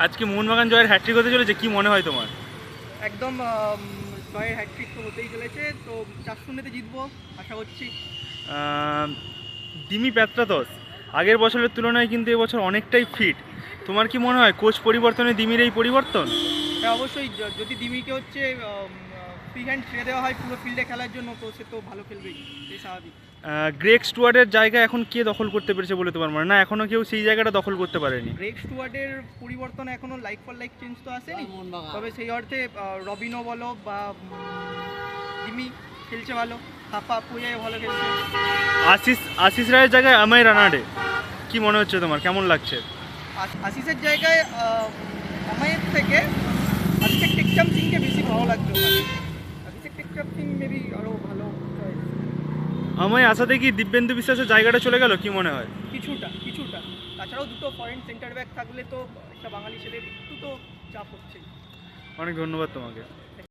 আজকে মোহনবাগান জয়ের হ্যাট্রিক হতে চলেছে, কি মনে হয় তোমার? একদম জয়ের হ্যাটট্রিক তো হতেই চলেছে, তো 4-0-তে জিতবো আশা করছি। দিমি পেত্রাতস আগের বছরের তুলনায় কিন্তু এবছর অনেকটাই ফিট। তোমার কি মনে হয় কোচ পরিবর্তনে দিমির এই পরিবর্তন? হ্যাঁ অবশ্যই, যদি দিমিকে হচ্ছে ফ্রি হ্যান্ড ছেড়ে দেওয়া হয় পুরো ফিল্ডে খেলার জন্য, তো সে তো ভালো খেলবেই, সেই স্বাভাবিক। গ্রেগ স্টুয়ার্ডের জায়গা এখন কে দখল করতে পেরেছে বলে তোমার মনে হয়? না এখনও কেউ সেই জায়গাটা দখল করতে পারেনি? গ্রেগ স্টুয়ার্ডের পরিবর্তন এখনও লাইক ফর লাইক চেঞ্জ তো আসেনি, তবে সেই অর্থে রবিনও বলো বা দিমি খেলছে ভালো, হাফা পুজায় ভালো খেলছে। আশিস রায়ের জায়গায় আমায় রানাডে, কি মনে হচ্ছে তোমার, কেমন লাগছে? আশিসের জায়গায় আমায়ের থেকে অভিষেক টেকচাম সিংকে বেশি ভালো লাগছে ওখানে। অভিষেক টেকচাম সিং মেবি আরও ভালো চয়েস। আমায় আশাতে কি দিব্যেন্দু বিশ্বাসের জায়গাটা চলে গেল, কি মনে হয়? কিছুটা তাছাড়াও দুটো ফরেন সেন্টার ব্যাক থাকলে তো একটা বাঙালি ছেলের একটু তো চাপ হচ্ছেই। অনেক ধন্যবাদ তোমাকে।